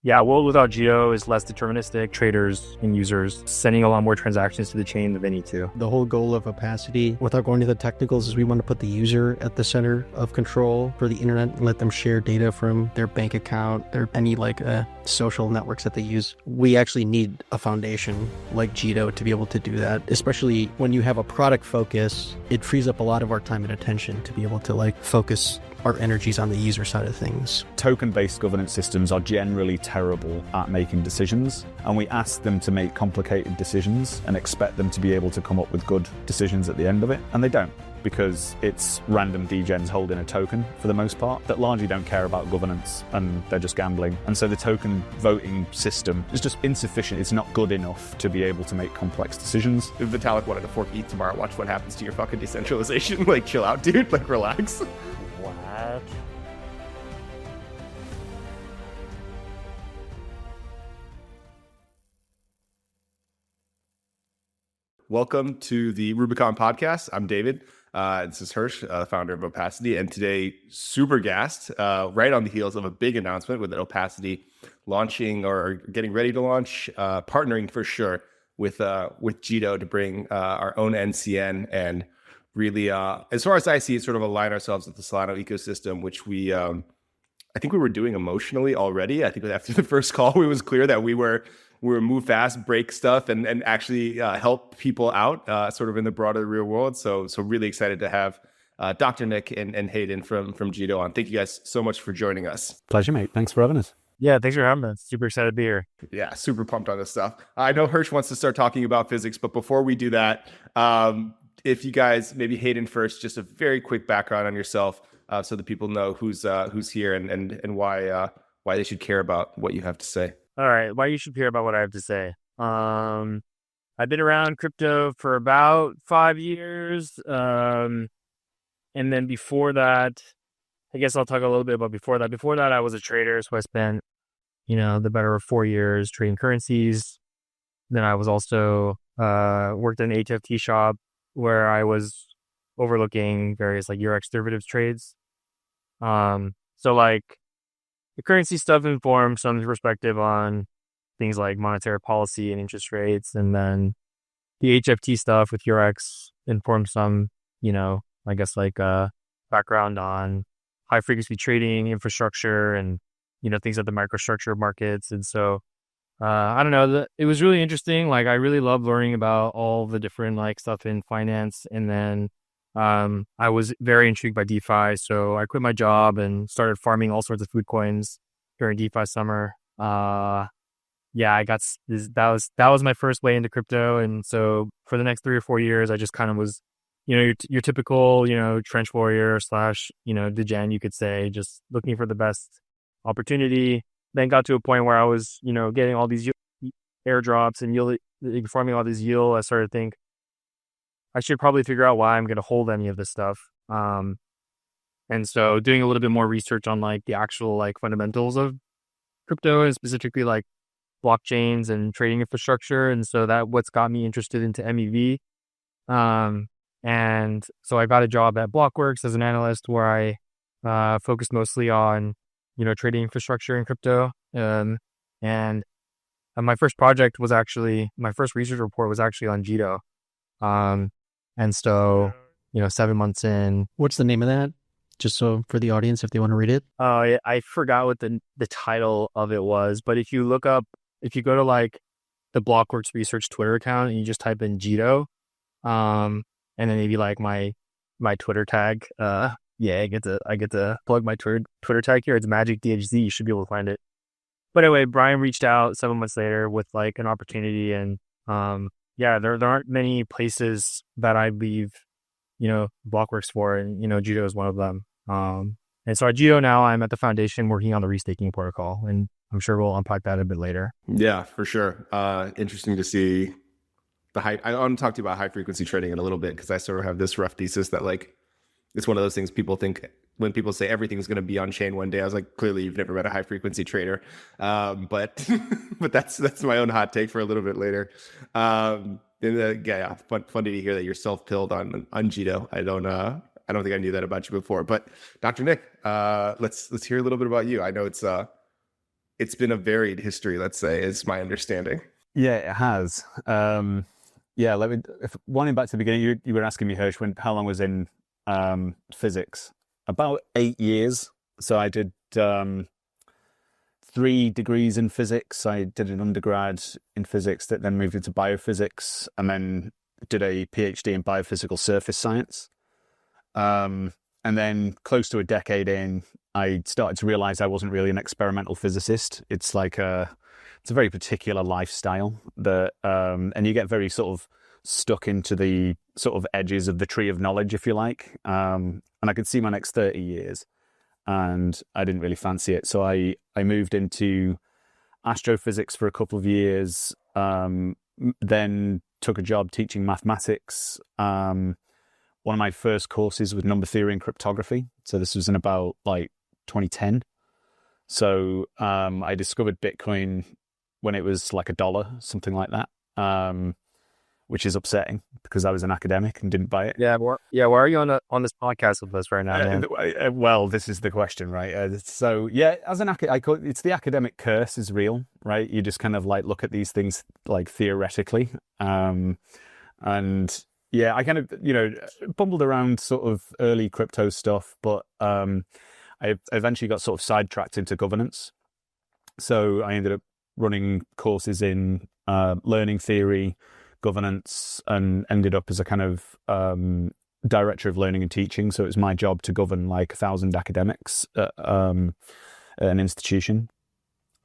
Yeah, world without Jito is less deterministic. Traders and users sending a lot more transactions to the chain than they need to. The whole goal of Opacity, without going to the technicals, is we want to put the user at the center of control for the internet and let them share data from their bank account, their any social networks that they use. We actually need a foundation like Jito to be able to do that, especially when you have a product focus. It frees up a lot of our time and attention to be able to focus our energies on the user side of things. Token-based governance systems are generally terrible at making decisions, and we ask them to make complicated decisions and expect them to be able to come up with good decisions at the end of it, and they don't, because it's random degens holding a token for the most part that largely don't care about governance and they're just gambling. And so the token voting system is just insufficient. It's not good enough to be able to make complex decisions. If Vitalik wanted to fork ETH tomorrow, watch what happens to your fucking decentralization. Chill out, dude. Relax. What? Welcome to the Rubicon podcast. I'm David. This is Hersh, founder of Opacity, and today, super gassed, right on the heels of a big announcement with Opacity launching or getting ready to launch, partnering for sure with Jito to bring our own NCN and really, as far as I see it, sort of align ourselves with the Solana ecosystem, which we, I think we were doing emotionally already. I think after the first call, it was clear that we were move fast, break stuff, and actually help people out, sort of in the broader real world. So really excited to have Dr. Nick and Hayden from Jito on. Thank you guys so much for joining us. Pleasure, mate. Thanks for having us. Yeah, thanks for having us. Super excited to be here. Yeah, super pumped on this stuff. I know Hersh wants to start talking about physics, but before we do that, if you guys, maybe Hayden first, just a very quick background on yourself, so that people know who's here and why they should care about what you have to say. All right, why you should care about what I have to say. I've been around crypto for about 5 years, and then before that, I guess I'll talk a little bit about before that. Before that, I was a trader, so I spent the better of 4 years trading currencies. Then I was also worked in an HFT shop where I was overlooking various Eurex derivatives trades. So the currency stuff informed some perspective on things like monetary policy and interest rates. And then the HFT stuff with Eurex informed some, background on high frequency trading, infrastructure, and, things like the microstructure markets. And so, I don't know, it was really interesting. I really love learning about all the different stuff in finance. And then I was very intrigued by DeFi, so I quit my job and started farming all sorts of food coins during DeFi summer. I got that was my first way into crypto, and so for the next 3 or 4 years, I just kind of was, your typical, trench warrior / degen, you could say, just looking for the best opportunity. Then got to a point where I was, getting all these airdrops and farming all these yield. I started to think, I should probably figure out why I'm going to hold any of this stuff. And so doing a little bit more research on the actual fundamentals of crypto, and specifically blockchains and trading infrastructure. And so that what's got me interested into MEV. And so I got a job at Blockworks as an analyst where I focused mostly on, trading infrastructure in crypto. And my first project was actually, my first research report was actually on Jito. And so, 7 months in. What's the name of that? Just so for the audience, if they want to read it. I forgot what the title of it was, but if you go to the Blockworks Research Twitter account and you just type in Jito, and then maybe my Twitter tag, I get to plug my Twitter tag here. It's Magic DHZ. You should be able to find it. But anyway, Brian reached out 7 months later with an opportunity, and there aren't many places that I leave, Blockworks for, and, Jito is one of them. And so at Jito now, I'm at the foundation working on the restaking protocol, and I'm sure we'll unpack that a bit later. Yeah, for sure. Interesting to see the high. I want to talk to you about high frequency trading in a little bit, because I sort of have this rough thesis that it's one of those things people think when people say everything's going to be on chain one day. I was like, clearly you've never met a high frequency trader, but that's my own hot take for a little bit later. Funny to hear that you're self-pilled on Jito. I don't think I knew that about you before. But Dr. Nick, let's hear a little bit about you. I know it's it's been a varied history, let's say, is my understanding. Yeah, it has. Yeah, winding back to the beginning, you were asking me, Hersh, how long was in physics? About 8 years. So I did 3 degrees in physics. I did an undergrad in physics that then moved into biophysics, and then did a PhD in biophysical surface science. And then close to a decade in, I started to realize I wasn't really an experimental physicist. It's like it's a very particular lifestyle that, and you get very sort of stuck into the sort of edges of the tree of knowledge, if you like. And I could see my next 30 years, and I didn't really fancy it. So I moved into astrophysics for a couple of years, then took a job teaching mathematics. One of my first courses was number theory and cryptography. So this was in about like 2010. So I discovered Bitcoin when it was like $1, something like that, which is upsetting because I was an academic and didn't buy it. Yeah, why are you on this podcast with us right now, man? Well, this is the question, right? So yeah, as an it's the academic curse is real, right? You just kind of like look at these things like theoretically, and yeah, I kind of bumbled around sort of early crypto stuff, but I eventually got sort of sidetracked into governance. So I ended up running courses in learning theory, governance, and ended up as a kind of director of learning and teaching. So it was my job to govern like 1,000 academics at an institution.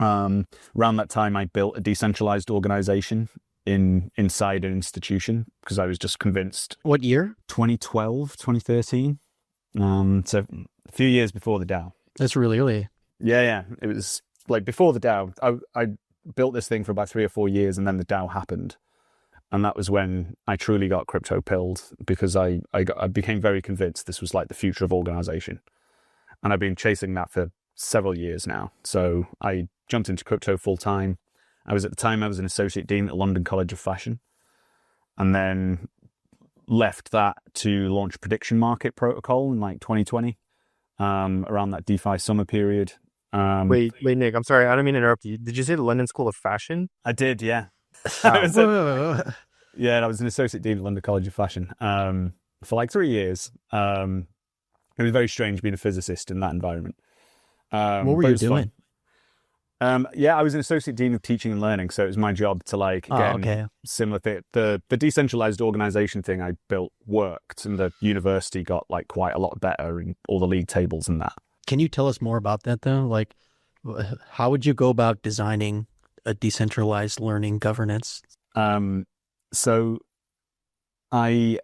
Around that time, I built a decentralized organization inside an institution because I was just convinced. What year? 2012, 2013. So a few years before the DAO. That's really early. Yeah. It was like before the DAO. I built this thing for about 3 or 4 years, and then the DAO happened. And that was when I truly got crypto pilled, because I became very convinced this was like the future of organization. And I've been chasing that for several years now. So I jumped into crypto full time. At the time, I was an associate dean at London College of Fashion, and then left that to launch Prediction Market Protocol in like 2020, around that DeFi summer period. Wait, Nick, I'm sorry, I don't mean to interrupt you. Did you say the London School of Fashion? I did, yeah. Yeah, I was an associate dean at London College of Fashion for like 3 years. It was very strange being a physicist in that environment. What were you doing? Yeah, I was an associate dean of teaching and learning, so it was my job to like get similar thing. The decentralized organization thing I built worked, and the university got like quite a lot better in all the league tables and that. Can you tell us more about that though? Like, how would you go about designing a decentralized learning governance? So I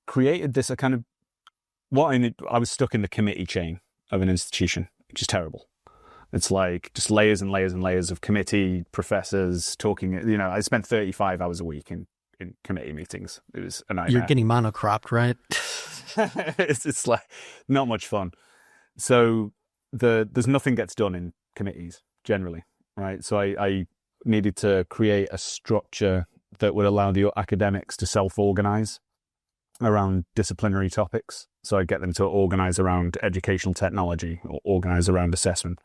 created this I was stuck in the committee chain of an institution, which is terrible. It's like just layers and layers and layers of committee professors talking. I spent 35 hours a week in committee meetings. It was a nightmare. You're getting monocropped, right? It's like not much fun. So there's nothing gets done in committees generally, right? So I needed to create a structure that would allow the academics to self-organize around disciplinary topics. So I'd get them to organize around educational technology or organize around assessment.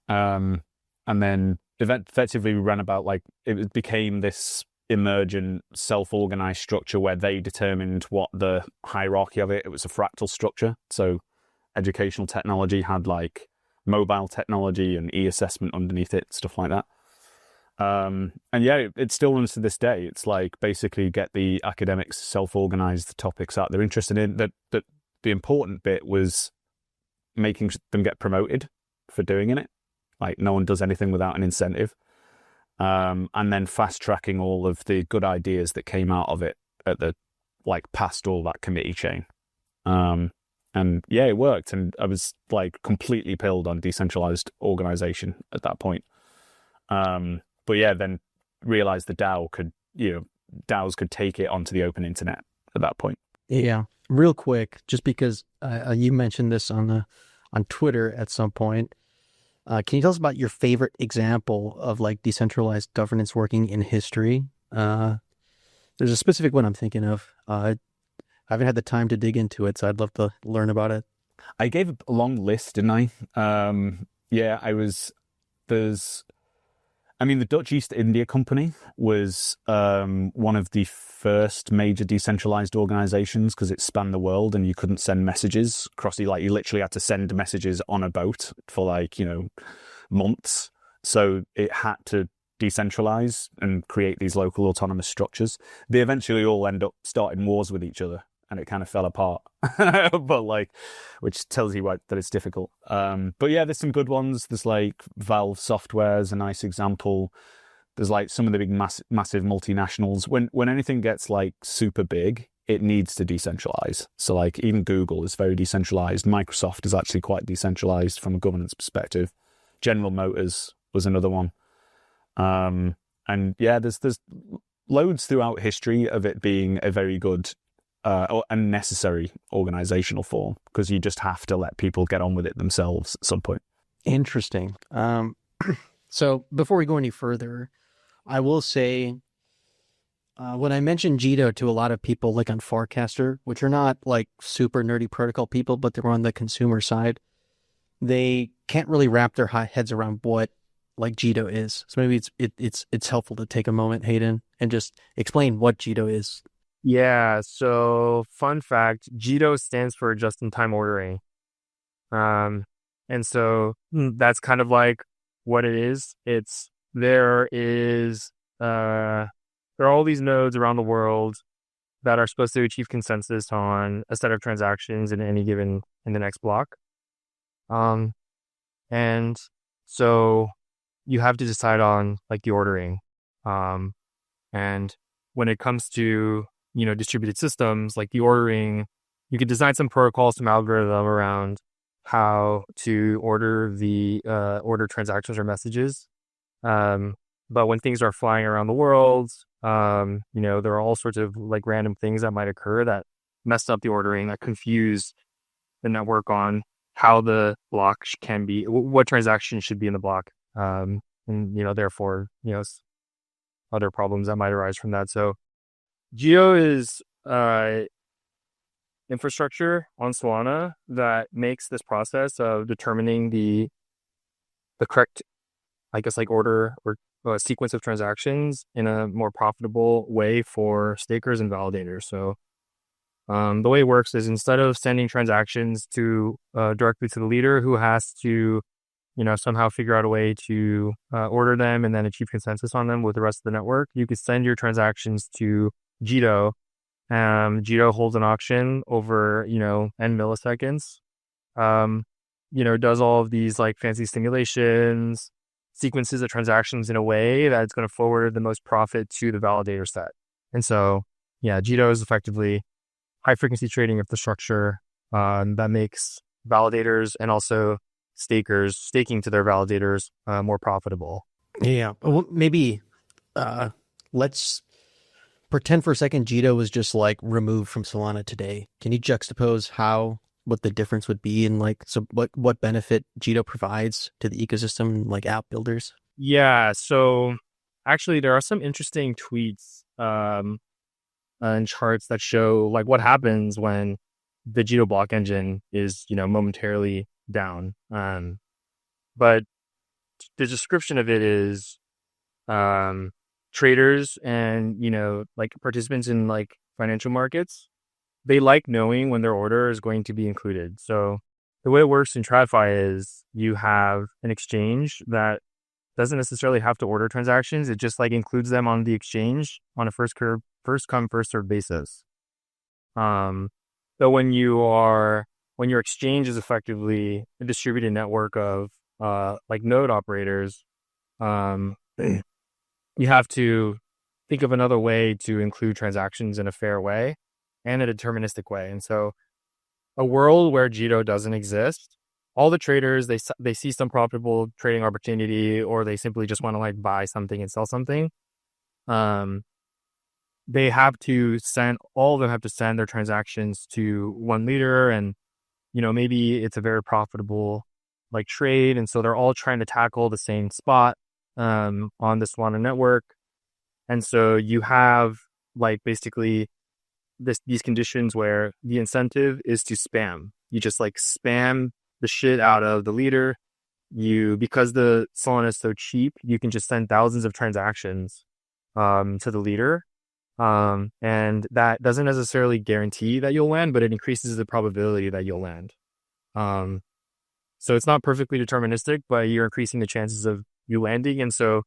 And then effectively we ran about it became this emergent self-organized structure where they determined what the hierarchy of it was a fractal structure. So educational technology had like mobile technology and e-assessment underneath it, stuff like that. And yeah, it still runs to this day. It's like basically get the academics self-organize the topics that they're interested in. That the important bit was making them get promoted for doing it. Like no one does anything without an incentive. And then fast tracking all of the good ideas that came out of it past all that committee chain. And yeah, it worked. And I was like completely pilled on decentralized organization at that point. But yeah, then realized the DAOs could take it onto the open internet at that point. Yeah. Real quick, just because you mentioned this on Twitter at some point. Can you tell us about your favorite example of like decentralized governance working in history? There's a specific one I'm thinking of. I haven't had the time to dig into it, so I'd love to learn about it. I gave a long list, didn't I? Yeah, The Dutch East India Company was one of the first major decentralized organizations because it spanned the world and you couldn't send messages across. You literally had to send messages on a boat for months. So it had to decentralize and create these local autonomous structures. They eventually all end up starting wars with each other, and it kind of fell apart. But which tells you that it's difficult. But yeah, there's some good ones. There's Valve Software is a nice example. There's some of the big massive multinationals. When anything gets super big, it needs to decentralize. So even Google is very decentralized. Microsoft is actually quite decentralized from a governance perspective. General Motors was another one. And yeah, there's loads throughout history of it being a very good or a necessary organizational form because you just have to let people get on with it themselves at some point. Interesting. So before we go any further, I will say when I mentioned Jito to a lot of people on Forecaster, which are not super nerdy protocol people, but they're on the consumer side, they can't really wrap their heads around what Jito is. So maybe it's helpful to take a moment, Hayden, and just explain what Jito is. Yeah, so fun fact, Jito stands for just-in-time ordering. And so that's kind of what it is. There are all these nodes around the world that are supposed to achieve consensus on a set of transactions in the next block. And so you have to decide on the ordering. And when it comes to, distributed systems, the ordering, you could design some protocol, some algorithm around how to order transactions or messages. But when things are flying around the world, there are all sorts of random things that might occur that mess up the ordering, that confuse the network on how the block can be, what transaction should be in the block. And, therefore, other problems that might arise from that. So Jito is infrastructure on Solana that makes this process of determining the correct, order or sequence of transactions in a more profitable way for stakers and validators. So the way it works is instead of sending transactions to directly to the leader who has to somehow figure out a way to order them and then achieve consensus on them with the rest of the network, you could send your transactions to Jito. Jito holds an auction over, n milliseconds. Does all of these fancy simulations, sequences of transactions in a way that's going to forward the most profit to the validator set. And so, yeah, Jito is effectively high frequency trading infrastructure that makes validators and also stakers staking to their validators more profitable. Yeah. Well, maybe let's pretend for a second Jito was just removed from Solana today. Can you juxtapose what the difference would be and what benefit Jito provides to the ecosystem, app builders? Yeah. So actually there are some interesting tweets and charts that show what happens when the Jito block engine is, momentarily down. But the description of it is traders and, participants in financial markets, they knowing when their order is going to be included. So the way it works in TradFi is you have an exchange that doesn't necessarily have to order transactions. It just includes them on the exchange on a first come, first served basis. So when your exchange is effectively a distributed network of node operators, you have to think of another way to include transactions in a fair way and a deterministic way. And so a world where Jito doesn't exist, all the traders, they see some profitable trading opportunity, or they simply just want to buy something and sell something. They have to all of them have to send their transactions to one leader, and maybe it's a very profitable trade, and so they're all trying to tackle the same spot on the Solana network. And so you have basically these conditions where the incentive is to spam. You just spam the shit out of the leader, because the Solana is so cheap, you can just send thousands of transactions to the leader. And that doesn't necessarily guarantee that you'll land, but it increases the probability that you'll land. So it's not perfectly deterministic, but you're increasing the chances of you landing. And so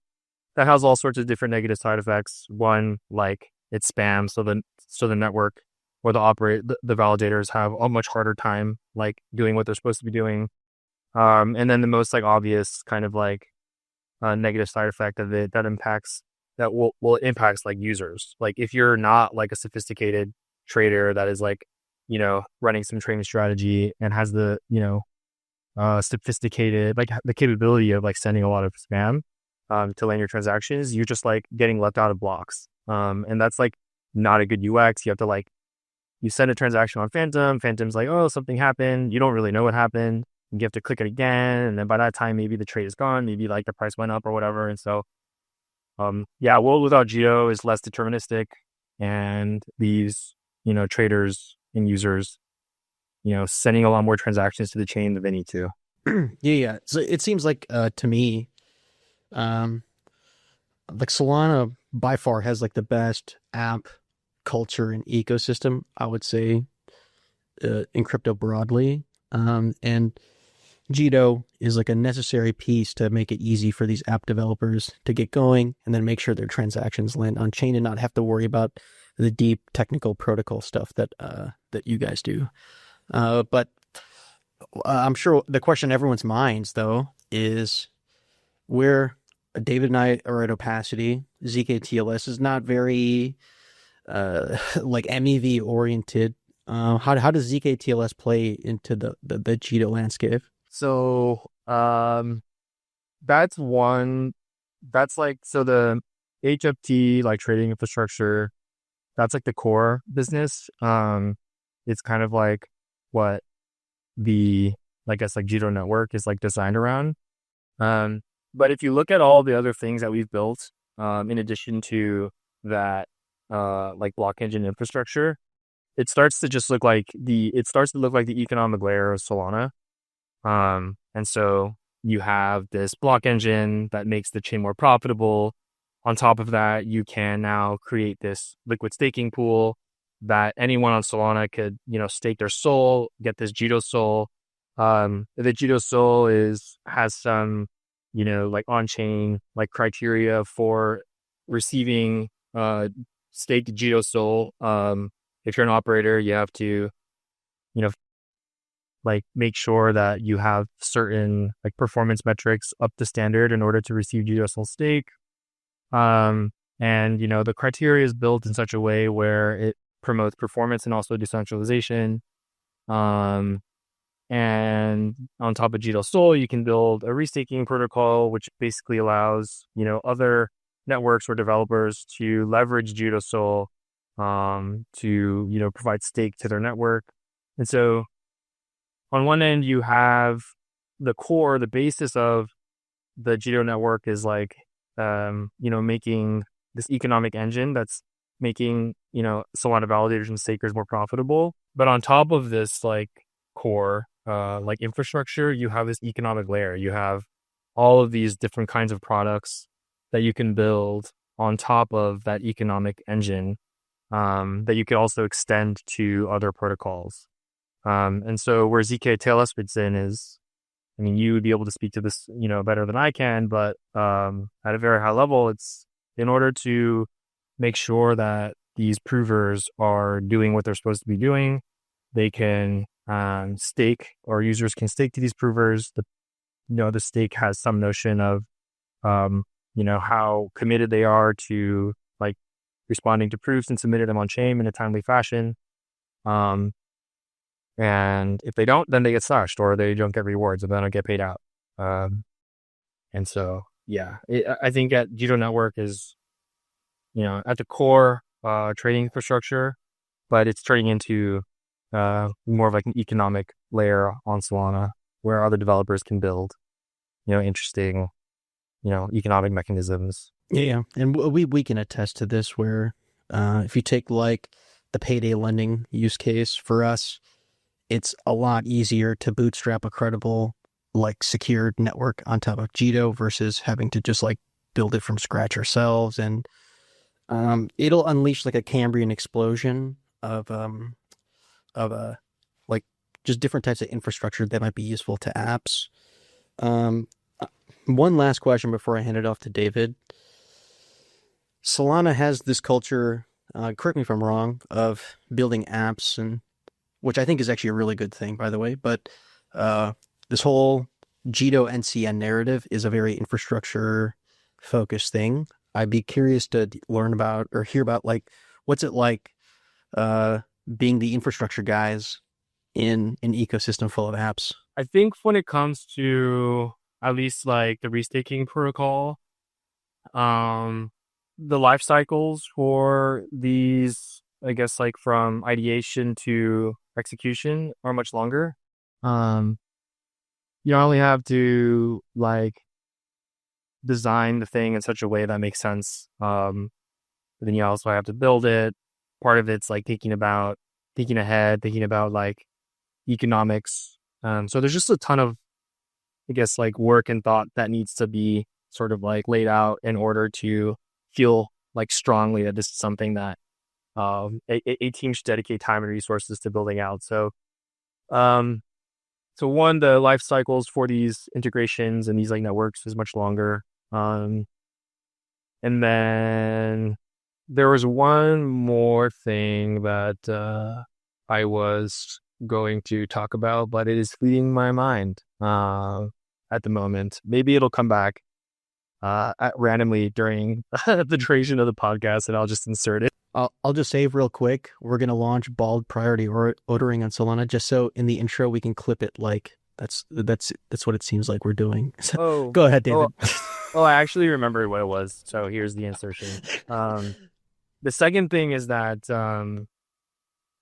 that has all sorts of different negative side effects. One, like it's spam. So the network or the validators have a much harder time like doing what they're supposed to be doing. And then the most like obvious kind of like negative side effect of it that impacts like users. Like if you're not like a sophisticated trader that is like, running some trading strategy and has the, sophisticated, like the capability of like sending a lot of spam to land your transactions, you're just like getting left out of blocks. And that's like not a good UX. You have to like, you send a transaction on Phantom's like, oh, something happened. You don't really know what happened. You have to click it again. And then by that time, maybe the trade is gone. Maybe like the price went up or whatever. And so, world without Jito is less deterministic. And these, traders and users, sending a lot more transactions to the chain than they need to. Yeah. So it seems like, to me, like Solana by far has like the best app culture and ecosystem, I would say, in crypto broadly. And Jito is like a necessary piece to make it easy for these app developers to get going and then make sure their transactions land on chain and not have to worry about the deep technical protocol stuff that you guys do. But I'm sure the question in everyone's minds, though, is where David and I are at Opacity. zkTLS is not very like MEV oriented. How does zkTLS play into the Jito landscape? So that's like, so the HFT like trading infrastructure, that's like the core business. It's kind of like what the, I guess, like Jito network is like designed around. But if you look at all the other things that we've built, in addition to that, like block engine infrastructure, it starts to look like the economic layer of Solana. And so you have this block engine that makes the chain more profitable. On top of that, you can now create this liquid staking pool that anyone on Solana could, stake their SOL, get this Jito SOL. The Jito SOL has some, like on-chain like criteria for receiving staked Jito SOL. If you're an operator, you have to, like make sure that you have certain like performance metrics up to standard in order to receive Jito SOL stake. And the criteria is built in such a way where it promotes performance and also decentralization. And on top of Jito SOL, you can build a restaking protocol, which basically allows, other networks or developers to leverage Jito SOL to, provide stake to their network. And so on one end, you have the core, the basis of the Jito network is like, making this economic engine that's making, Solana validators and stakers more profitable. But on top of this, like core, like infrastructure, you have this economic layer. You have all of these different kinds of products that you can build on top of that economic engine, that you could also extend to other protocols. And so where zkTLS fits in is, you would be able to speak to this, better than I can, but at a very high level, it's in order to make sure that these provers are doing what they're supposed to be doing. They can stake, or users can stake to these provers. The stake has some notion of, how committed they are to like responding to proofs and submitting them on chain in a timely fashion. And if they don't, then they get slashed or they don't get rewards and they don't get paid out. And so, I think at Jito Network is, at the core trading infrastructure, but it's turning into more of like an economic layer on Solana where other developers can build, interesting, economic mechanisms. Yeah. And we can attest to this where if you take like the payday lending use case for us, it's a lot easier to bootstrap a credible like secured network on top of Jito versus having to just like build it from scratch ourselves. And it'll unleash like a Cambrian explosion of like just different types of infrastructure that might be useful to apps. One last question before I hand it off to David. Solana has this culture, correct me if I'm wrong, of building apps, and which I think is actually a really good thing, by the way. But this whole Jito NCN narrative is a very infrastructure focused thing. I'd be curious to learn about or hear about like what's it like being the infrastructure guys in an ecosystem full of apps. I think when it comes to at least like the restaking protocol, the life cycles for these, I guess, like from ideation to execution are much longer. You don't only have to like design the thing in such a way that makes sense. But then you also have to build it. Part of it's like thinking ahead, thinking about like economics. So there's just a ton of, I guess, like work and thought that needs to be sort of like laid out in order to feel like strongly that this is something that a team should dedicate time and resources to building out. So one, the life cycles for these integrations and these like networks is much longer. And then there was one more thing that I was going to talk about, but it is fleeting my mind at the moment. Maybe it'll come back randomly during the duration of the podcast, and I'll just insert it. I'll just save real quick. We're going to launch bald priority ordering on Solana, just so in the intro we can clip it like that's what it seems like we're doing. So, go ahead, David. I actually remembered what it was. So here's the insertion. The second thing is that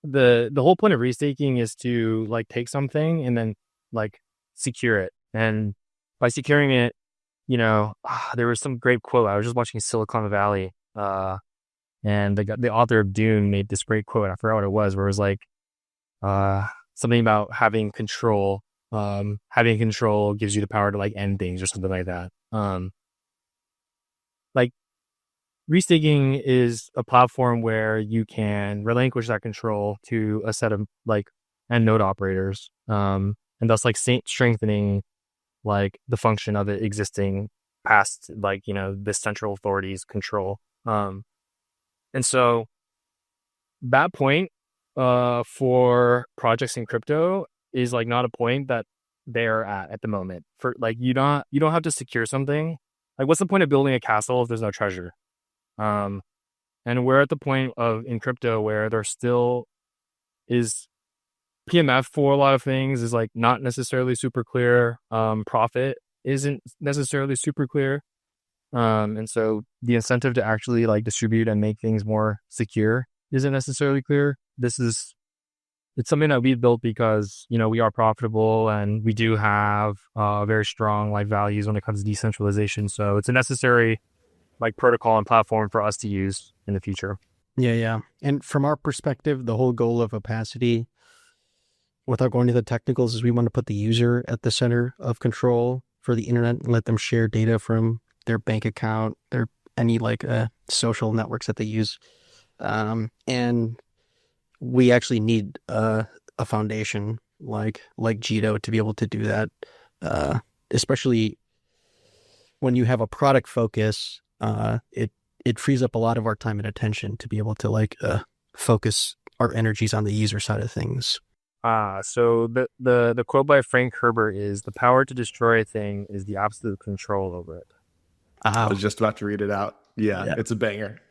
the whole point of restaking is to like take something and then like secure it. And by securing it, there was some great quote. I was just watching Silicon Valley, and the author of Dune made this great quote. I forgot what it was, where it was like something about having control. Having control gives you the power to like end things or something like that. Like restaking is a platform where you can relinquish that control to a set of like end node operators, and thus like strengthening like the function of it existing past like the central authorities control. And so that point for projects in crypto is like not a point that they're at the moment. For like you don't have to secure something. Like what's the point of building a castle if there's no treasure? And we're at the point in crypto where there still is PMF for a lot of things is like not necessarily super clear. Profit isn't necessarily super clear. And so the incentive to actually like distribute and make things more secure isn't necessarily clear. It's something that we've built because, we are profitable and we do have very strong like values when it comes to decentralization. So it's a necessary like protocol and platform for us to use in the future. Yeah. And from our perspective, the whole goal of Opacity, without going to the technicals, is we want to put the user at the center of control for the internet and let them share data from their bank account, any like social networks that they use. And we actually need a foundation like Jito to be able to do that, especially when you have a product focus. It frees up a lot of our time and attention to be able to like focus our energies on the user side of things. So the quote by Frank Herbert is, "The power to destroy a thing is the absolute control over it." I was just about to read it out. Yeah. It's a banger.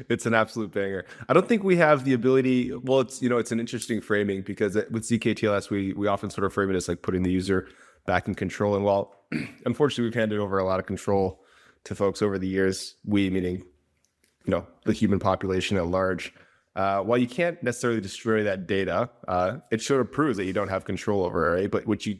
It's an absolute banger. I don't think we have the ability. Well, it's an interesting framing because with zk-TLS, we often sort of frame it as like putting the user back in control. And while unfortunately we've handed over a lot of control to folks over the years, we meaning the human population at large. While you can't necessarily destroy that data, it sort of proves that you don't have control over it, right? But what you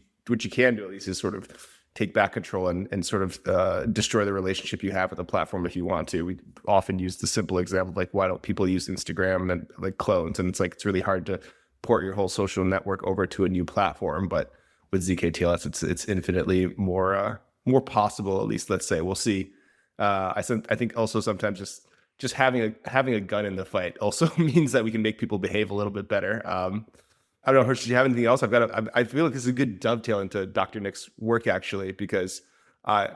can do at least is sort of take back control and sort of destroy the relationship you have with the platform if you want to. We often use the simple example, like why don't people use Instagram and like clones? And it's really hard to port your whole social network over to a new platform. But zk-TLS. It's infinitely more possible, at least. Let's say we'll see. I think also sometimes just having a gun in the fight also means that we can make people behave a little bit better. I don't know, Hersh, do you have anything else? I feel like this is a good dovetail into Dr. Nick's work, actually, because I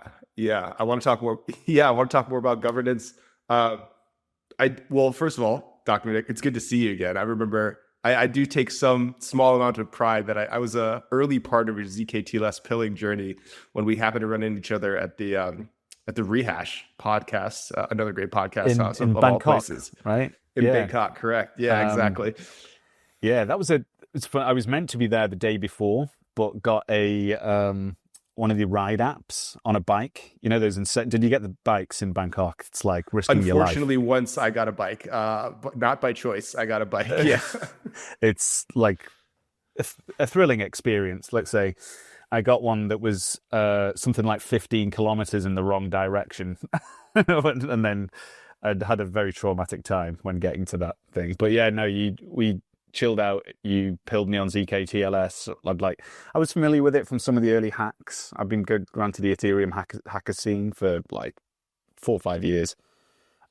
want to talk more. Yeah, I want to talk more about governance. Well, first of all, Dr. Nick, it's good to see you again. I remember I do take some small amount of pride that I was a early part of your zk-TLS pilling journey when we happened to run into each other at the Rehash podcast, another great podcast house in of Bangkok, all places, right? In Bangkok, correct? Yeah, exactly. Yeah, it's fun. I was meant to be there the day before, but got a one of the ride apps on a bike. You know those did you get the bikes in Bangkok? It's like risking your life. Unfortunately, once I got a bike, but not by choice. I got a bike. Yeah, it's like a thrilling experience. Let's say I got one that was something like 15 kilometers in the wrong direction, and then I'd had a very traumatic time when getting to that thing. But yeah, no, we chilled out. You pilled me on zk-TLS. I was familiar with it from some of the early hacks. I've been around to the Ethereum hacker scene for like 4 or 5 years,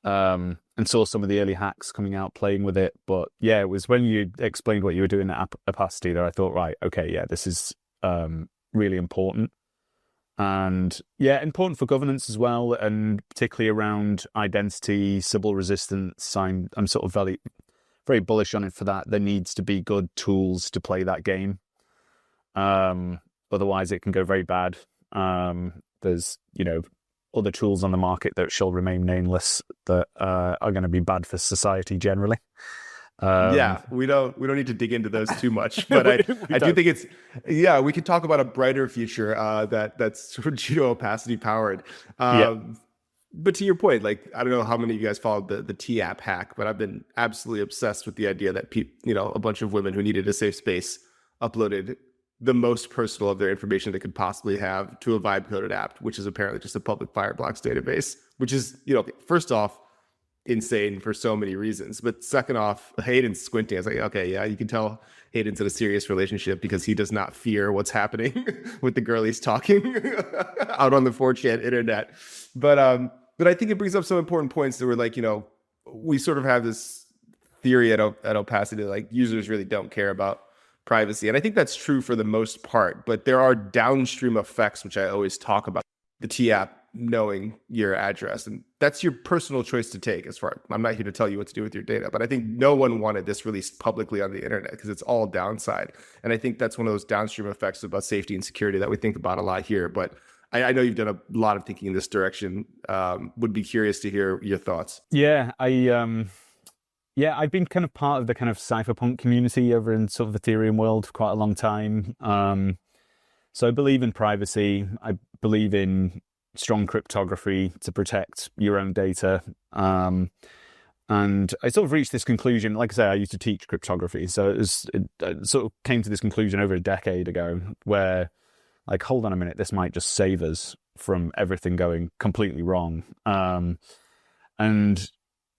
and saw some of the early hacks coming out, playing with it. But yeah, it was when you explained what you were doing at Opacity that I thought, right, okay, yeah, this is really important. And yeah, important for governance as well, and particularly around identity, Sybil resistance. I'm sort of very bullish on it for that. There needs to be good tools to play that game. Otherwise it can go very bad. There's, other tools on the market that shall remain nameless that are going to be bad for society generally. We don't need to dig into those too much, but I do think we could talk about a brighter future that's sort of Jito Opacity powered. But to your point, like, I don't know how many of you guys followed the T-app hack, but I've been absolutely obsessed with the idea that a bunch of women who needed a safe space uploaded the most personal of their information they could possibly have to a vibe coded app, which is apparently just a public Fireblocks database, which is, first off, insane for so many reasons. But second off, Hayden's squinting. I was like, okay, yeah, you can tell Hayden's in a serious relationship because he does not fear what's happening with the girl he's talking out on the 4chan internet. But I think it brings up some important points that were like, we sort of have this theory at Opacity that like users really don't care about privacy. And I think that's true for the most part, but there are downstream effects, which I always talk about. The T-app knowing your address, and that's your personal choice to take. I'm not here to tell you what to do with your data, but I think no one wanted this released publicly on the internet because it's all downside. And I think that's one of those downstream effects about safety and security that we think about a lot here. But I know you've done a lot of thinking in this direction. Would be curious to hear your thoughts. Yeah, I've been kind of part of the kind of cypherpunk community over in sort of Ethereum world for quite a long time. So I believe in privacy. I believe in strong cryptography to protect your own data. And I sort of reached this conclusion. Like I say, I used to teach cryptography. So it sort of came to this conclusion over a decade ago where, like, hold on a minute, this might just save us from everything going completely wrong. And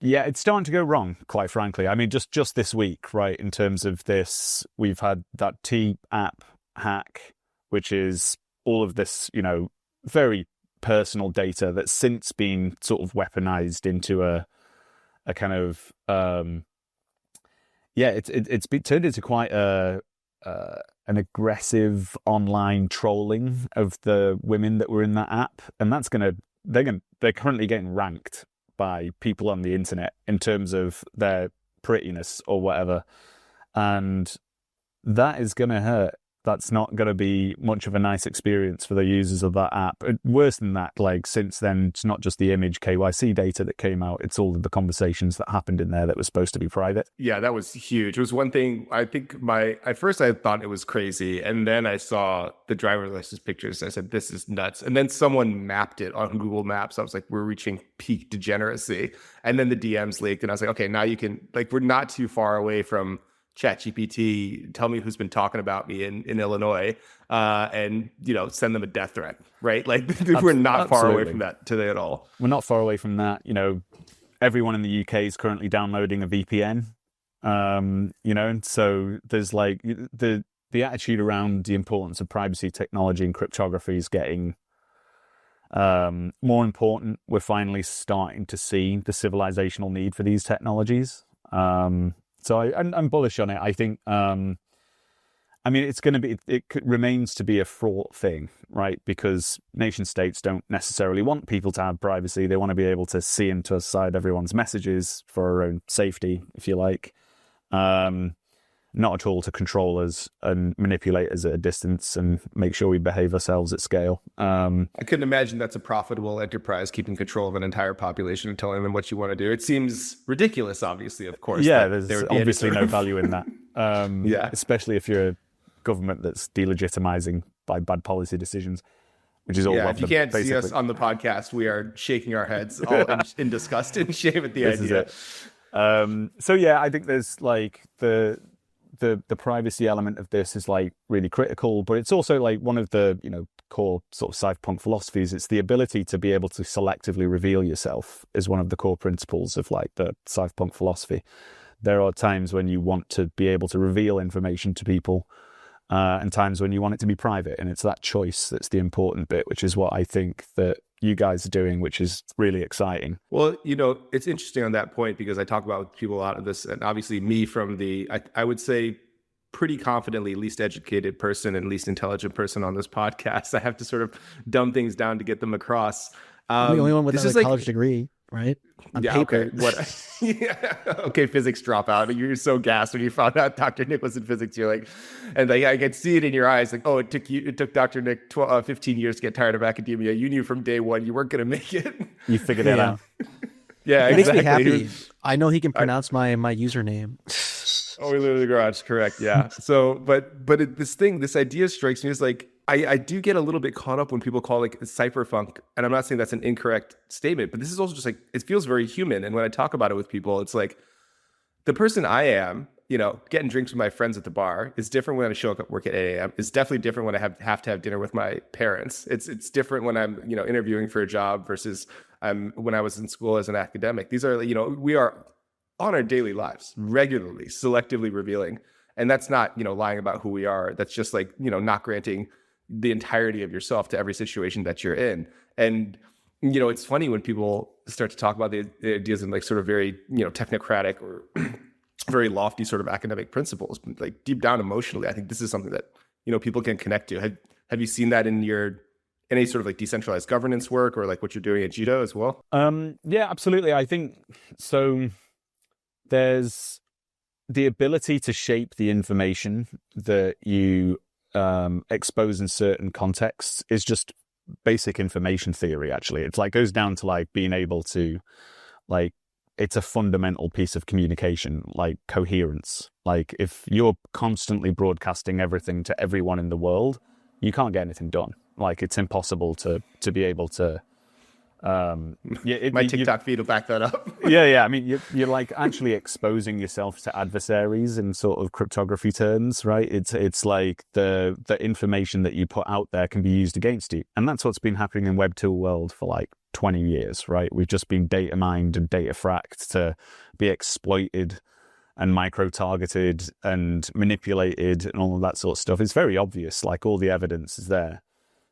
yeah, it's starting to go wrong, quite frankly. I mean, just this week, right, in terms of this, we've had that T-app hack, which is all of this, very personal data that's since been sort of weaponized into a kind of, it's been turned into quite an aggressive online trolling of the women that were in that app. And they're currently getting ranked by people on the internet in terms of their prettiness or whatever. And that is going to hurt. That's not going to be much of a nice experience for the users of that app. Worse than that, like, since then, it's not just the image KYC data that came out, it's all of the conversations that happened in there that was supposed to be private. Yeah, that was huge. It was one thing, I think at first I thought it was crazy. And then I saw the driver's license pictures. I said, this is nuts. And then someone mapped it on Google Maps. I was like, we're reaching peak degeneracy. And then the DMs leaked. And I was like, okay, now you can, like, we're not too far away from ChatGPT, tell me who's been talking about me in Illinois, and send them a death threat, right? Like, we're not far away from that today at all. We're not far away from that. Everyone in the UK is currently downloading a VPN, and so there's like the attitude around the importance of privacy technology and cryptography is getting more important. We're finally starting to see the civilizational need for these technologies. So I'm bullish on it. I think, it's going to be, remains to be a fraught thing, right? Because nation states don't necessarily want people to have privacy. They want to be able to see inside everyone's messages for our own safety, if you like. Not at all to control us and manipulate us at a distance and make sure we behave ourselves at scale. I couldn't imagine that's a profitable enterprise, keeping control of an entire population and telling them what you want to do. It seems ridiculous, obviously, of course. Yeah, there's obviously no value in that. Especially if you're a government that's delegitimizing by bad policy decisions, which is all. Yeah, if you can't see us on the podcast, we are shaking our heads all in disgust and shame at the idea. So yeah, I think there's like the privacy element of this is like really critical, but it's also like one of the core sort of cypherpunk philosophies. It's the ability to be able to selectively reveal yourself is one of the core principles of like the cypherpunk philosophy. There are times when you want to be able to reveal information to people, and times when you want it to be private, and it's that choice that's the important bit, which is what I think that you guys are doing, which is really exciting. Well, it's interesting on that point because I talk about with people a lot of this, and obviously me from I would say pretty confidently least educated person and least intelligent person on this podcast. I have to sort of dumb things down to get them across. I'm the only one without a college degree, right? On paper. Okay. Okay, physics dropout. You're so gassed when you found out Dr. Nick was in physics. You're like, and I could see it in your eyes. Like, oh, it took Dr. Nick 15 years to get tired of academia. You knew from day one you weren't going to make it. You figured it out. Yeah, it makes me happy. I know he can pronounce my username. Oh, we live in the garage. Correct. Yeah. So, but this idea strikes me as like, I do get a little bit caught up when people call like cypherpunk, and I'm not saying that's an incorrect statement, but this is also just like, it feels very human. And when I talk about it with people, it's like the person I am, getting drinks with my friends at the bar is different when I show up at work at 8 a.m. It's definitely different when I have to have dinner with my parents. It's different when I'm, interviewing for a job versus when I was in school as an academic. These are, we are on our daily lives regularly, selectively revealing. And that's not, lying about who we are. That's just like, not granting the entirety of yourself to every situation that you're in. And, it's funny when people start to talk about the ideas in like sort of very, technocratic or very lofty sort of academic principles, but like deep down emotionally, I think this is something that, people can connect to. Have you seen that in any sort of like decentralized governance work or like what you're doing at Jito as well? Yeah, absolutely. I think so. There's the ability to shape the information that you expose in certain contexts is just basic information theory. Actually, it's like goes down to like being able to like, it's a fundamental piece of communication, like coherence. Like if you're constantly broadcasting everything to everyone in the world, you can't get anything done. Like it's impossible to be able to my TikTok feed will back that up. Yeah. I mean, you're like actually exposing yourself to adversaries in sort of cryptography terms, right? It's like the information that you put out there can be used against you, and that's what's been happening in Web 2 world for like 20 years, right? We've just been data mined and data fracked to be exploited and micro-targeted and manipulated and all of that sort of stuff. It's very obvious, like all the evidence is there.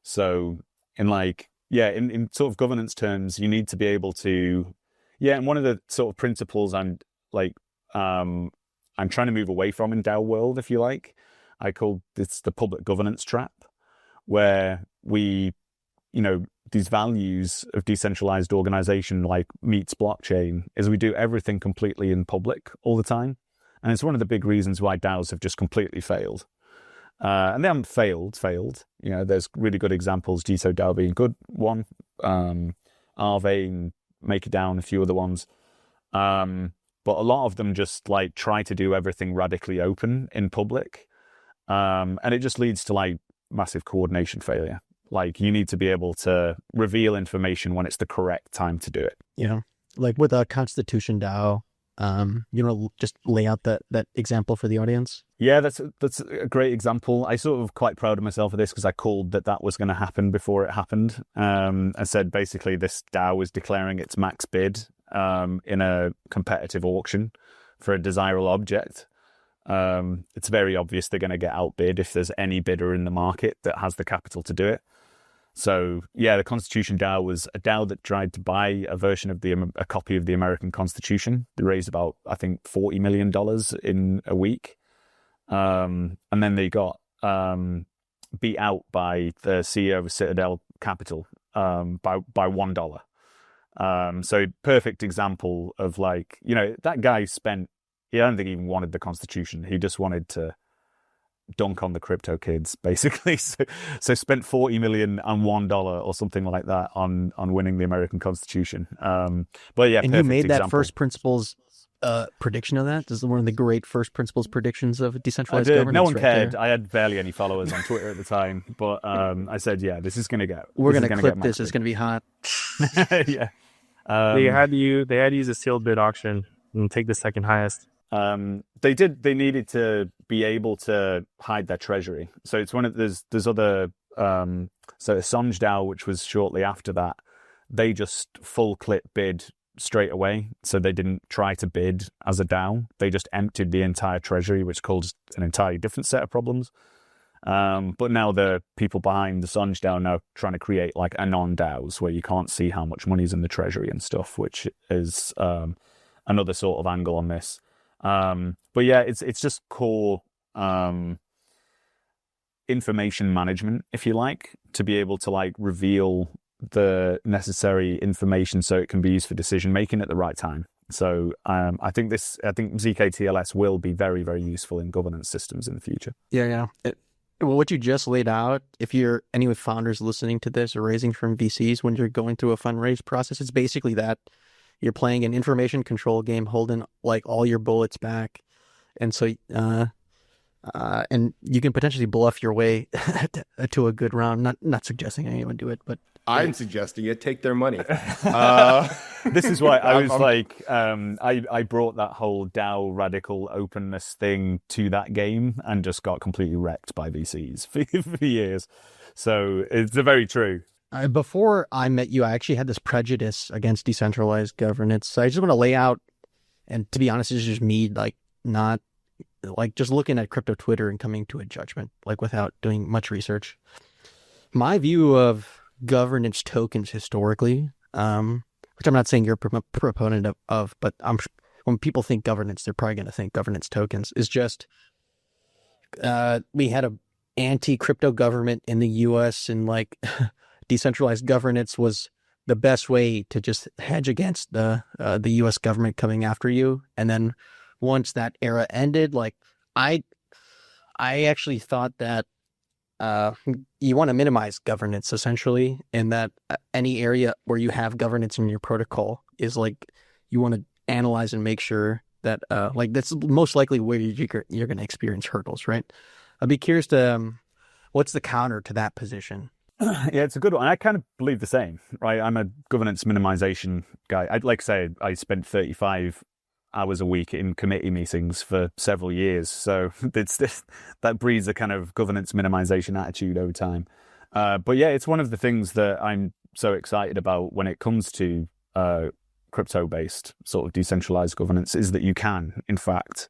So in sort of governance terms, you need to be able to, and one of the sort of principles I'm trying to move away from in DAO world, if you like, I call this the public governance trap, where we, these values of decentralized organization like meets blockchain is we do everything completely in public all the time. And it's one of the big reasons why DAOs have just completely failed. And they haven't failed. There's really good examples, Jito DAO being a good one, Aave and MakerDAO, a few other ones. But a lot of them just like try to do everything radically open in public. And it just leads to like massive coordination failure. Like you need to be able to reveal information when it's the correct time to do it. Yeah. Like with a Constitution DAO, just lay out that example for the audience. Yeah, that's a great example. I sort of quite proud of myself for this because I called that was going to happen before it happened. I said basically this DAO was declaring its max bid in a competitive auction for a desirable object. it's very obvious they're going to get outbid if there's any bidder in the market that has the capital to do it. So yeah, the Constitution DAO was a DAO that tried to buy a version of a copy of the American Constitution. They raised about, I think, $40 million in a week. And then they got beat out by the CEO of Citadel Capital by $1. So perfect example of like, that guy I don't think he even wanted the Constitution. He just wanted to dunk on the crypto kids, basically. So spent $40 million and $1 or something like that on winning the American Constitution. But yeah, and you made example. that first principles prediction of that. This is one of the great first principles predictions of decentralized I did. governance. No one right cared. there. I had barely any followers on Twitter at the time, but I said, yeah, this is going to go. We're going to clip this. It's going to be hot. Yeah. They had to use a sealed bid auction and take the second highest. They did. They needed to be able to hide their treasury. So it's there's other. So Assange DAO, which was shortly after that, they just full clip bid straight away. So they didn't try to bid as a DAO. They just emptied the entire treasury, which caused an entirely different set of problems. But now the people behind the Assange DAO now trying to create like anon DAOs where you can't see how much money's in the treasury and stuff, which is another sort of angle on this. But yeah, it's just core information management, if you like, to be able to like reveal the necessary information so it can be used for decision making at the right time. So I think ZK-TLS will be very, very useful in governance systems in the future. Yeah. Well, what you just laid out, if you're any founders listening to this or raising from VCs when you're going through a fundraise process, it's basically that. You're playing an information control game, holding like all your bullets back, and so and you can potentially bluff your way to a good round. Not suggesting anyone do it, but I'm suggesting it. Take their money. This is why I was like, I brought that whole DAO radical openness thing to that game and just got completely wrecked by VCs for years. So it's very true. Before I met you, I actually had this prejudice against decentralized governance. So I just want to lay out, and to be honest, it's just me, like not like just looking at crypto Twitter and coming to a judgment, like without doing much research. My view of governance tokens historically, which I'm not saying you're a proponent of, but when people think governance, they're probably going to think governance tokens, is just we had a anti-crypto government in the U.S. and like decentralized governance was the best way to just hedge against the U.S. government coming after you. And then once that era ended, like I actually thought that you want to minimize governance essentially, and that any area where you have governance in your protocol is like you want to analyze and make sure that like that's most likely where you're going to experience hurdles, right? I'd be curious to what's the counter to that position? Yeah, it's a good one. I kind of believe the same, right? I'm a governance minimization guy. I'd like to say I spent 35 hours a week in committee meetings for several years. So that breeds a kind of governance minimization attitude over time. But yeah, it's one of the things that I'm so excited about when it comes to crypto-based sort of decentralized governance is that you can, in fact,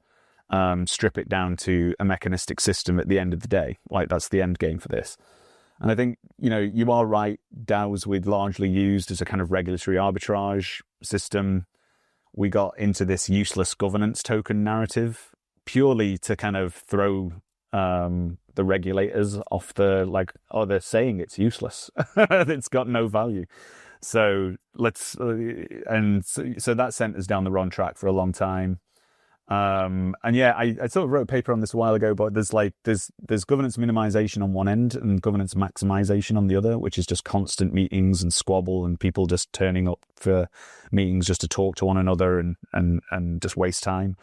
strip it down to a mechanistic system at the end of the day. Like that's the end game for this. And I think, you are right, DAOs we'd largely used as a kind of regulatory arbitrage system. We got into this useless governance token narrative purely to kind of throw the regulators off they're saying it's useless. It's got no value. So so that sent us down the wrong track for a long time. And yeah, I sort of wrote a paper on this a while ago, but there's governance minimization on one end and governance maximization on the other, which is just constant meetings and squabble and people just turning up for meetings just to talk to one another and just waste time.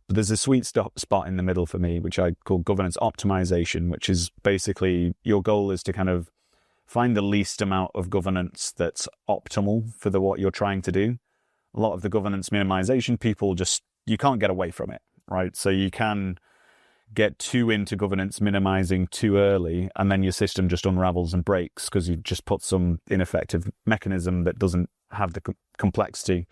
But there's a sweet spot in the middle for me, which I call governance optimization, which is basically your goal is to kind of find the least amount of governance that's optimal for what you're trying to do. A lot of the governance minimization people you can't get away from it, right? So you can get too into governance minimizing too early, and then your system just unravels and breaks because you've just put some ineffective mechanism that doesn't have the complexity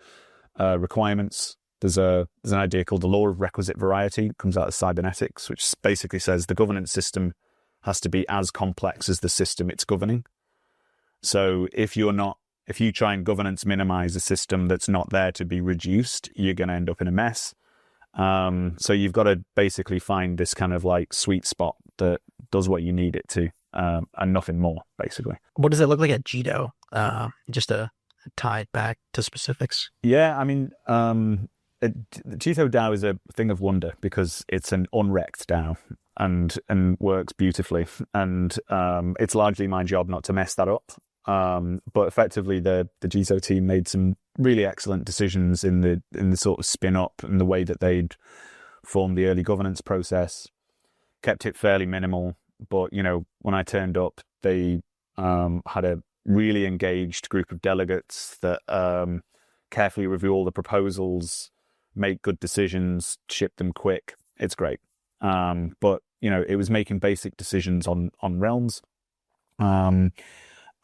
requirements There's an idea called the law of requisite variety. It comes out of cybernetics, which basically says the governance system has to be as complex as the system it's governing. So if you try and governance minimize a system that's not there to be reduced, you're going to end up in a mess. So you've got to basically find this kind of like sweet spot that does what you need it to, and nothing more, basically. What does it look like at Jito? Just to tie it back to specifics. Yeah, I mean, Jito DAO is a thing of wonder because it's an unwrecked DAO and works beautifully. And it's largely my job not to mess that up. But effectively, the Jito team made some really excellent decisions in the sort of spin up and the way that they'd formed the early governance process. Kept it fairly minimal, but when I turned up, they had a really engaged group of delegates that carefully review all the proposals, make good decisions, ship them quick. It's great. But it was making basic decisions on realms.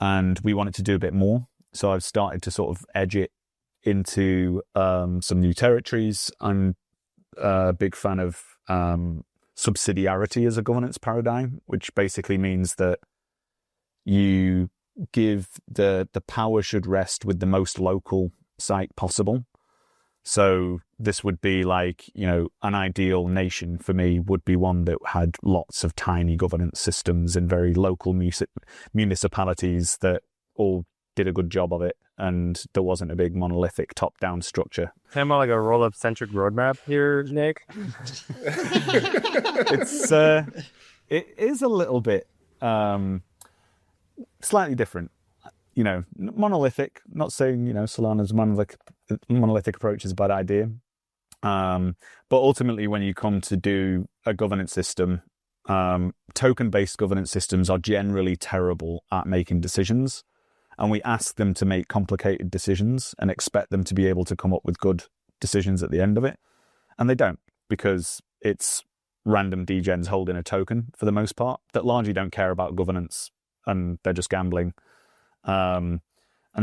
And we wanted to do a bit more. So I've started to sort of edge it into some new territories. I'm a big fan of subsidiarity as a governance paradigm, which basically means that you give the power should rest with the most local site possible. So this would be like, an ideal nation for me would be one that had lots of tiny governance systems in very local municipalities that all did a good job of it, and there wasn't a big monolithic top-down structure. Kind of like a roll-up centric roadmap here, Nick. It is a little bit slightly different. Monolithic. Not saying Solana's monolithic approach is a bad idea, but ultimately, when you come to do a governance system, token-based governance systems are generally terrible at making decisions, and we ask them to make complicated decisions and expect them to be able to come up with good decisions at the end of it, and they don't, because it's random degens holding a token for the most part that largely don't care about governance and they're just gambling. And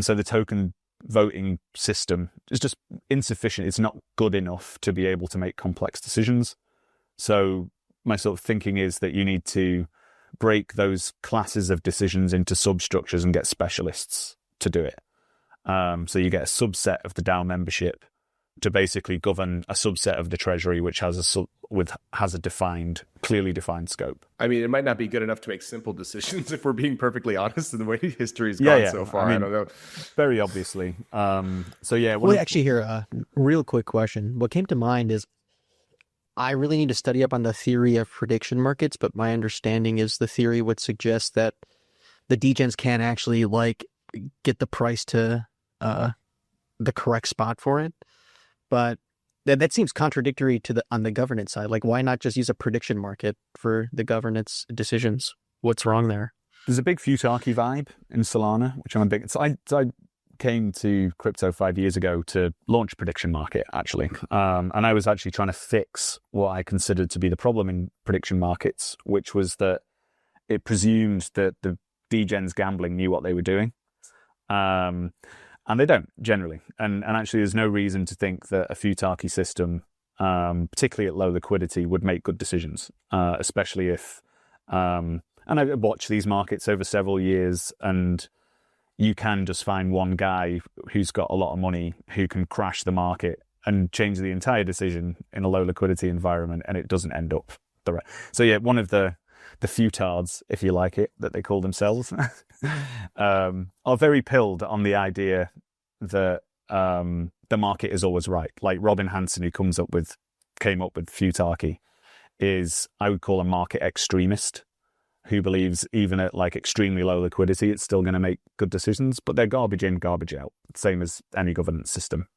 so the token voting system is just insufficient. It's not good enough to be able to make complex decisions. So my sort of thinking is that you need to break those classes of decisions into substructures and get specialists to do it. So you get a subset of the DAO membership to basically govern a subset of the treasury, which has a clearly defined scope. I mean, it might not be good enough to make simple decisions if we're being perfectly honest in the way history's gone so far. I don't know. Very obviously. Well, actually, here, a real quick question. What came to mind is I really need to study up on the theory of prediction markets, but my understanding is the theory would suggest that the degens can't actually get the price to the correct spot for it. But that seems contradictory to on the governance side. Like, why not just use a prediction market for the governance decisions? What's wrong there? There's a big futarchy vibe in Solana, which I'm a big... So I came to crypto 5 years ago to launch prediction market, actually. And I was actually trying to fix what I considered to be the problem in prediction markets, which was that it presumed that the degens gambling knew what they were doing. And they don't, generally. And actually, there's no reason to think that a futarchy system, particularly at low liquidity, would make good decisions, especially if... and I've watched these markets over several years, and you can just find one guy who's got a lot of money who can crash the market and change the entire decision in a low liquidity environment, and it doesn't end up the right. So yeah, one of the futards, if you like it, that they call themselves, are very pilled on the idea that the market is always right. Like Robin Hanson, who came up with futarchy, is, I would call, a market extremist who believes even at extremely low liquidity, it's still going to make good decisions, but they're garbage in, garbage out, same as any governance system.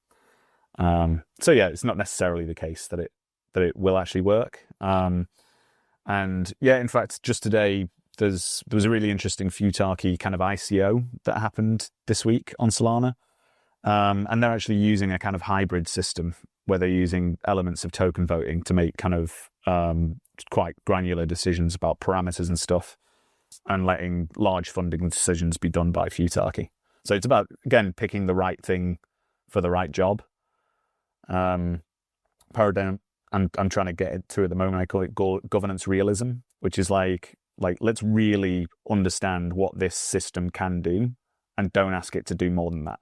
So yeah, it's not necessarily the case that it will actually work. And yeah, in fact, just today, there was a really interesting futarchy kind of ICO that happened this week on Solana. And they're actually using a kind of hybrid system where they're using elements of token voting to make kind of quite granular decisions about parameters and stuff, and letting large funding decisions be done by futarchy. So it's about, again, picking the right thing for the right job. paradigm I'm trying to get it to at the moment. I call it governance realism, which is like let's really understand what this system can do and don't ask it to do more than that.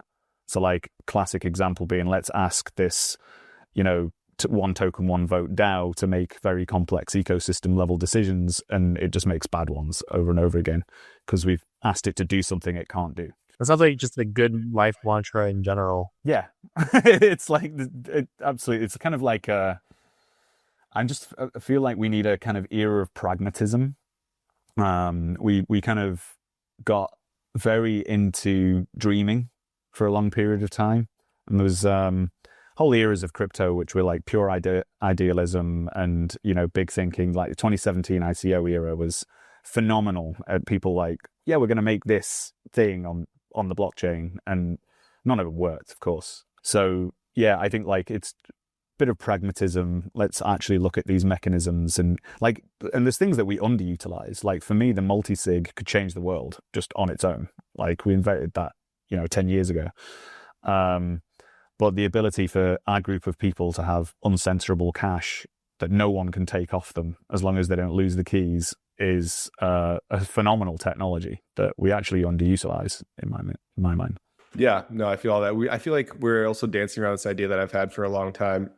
So like classic example being, let's ask this, one token, one vote DAO to make very complex ecosystem level decisions, and it just makes bad ones over and over again because we've asked it to do something it can't do. That sounds like just a good life mantra in general. Yeah, it's like absolutely. It's kind of like I feel like we need a kind of era of pragmatism. We kind of got very into dreaming for a long period of time, and there was whole eras of crypto which were like pure idealism and big thinking. Like the 2017 ICO era was phenomenal at people like, yeah, we're going to make this thing on the blockchain, and none of it worked, of course. So yeah, I think like it's a bit of pragmatism. Let's actually look at these mechanisms and there's things that we underutilize. Like for me, the multi-sig could change the world just on its own. Like we invented that 10 years ago. But the ability for our group of people to have uncensorable cash that no one can take off them as long as they don't lose the keys is a phenomenal technology that we actually underutilize in my mind. Yeah, no, I feel all that. I feel like we're also dancing around this idea that I've had for a long time.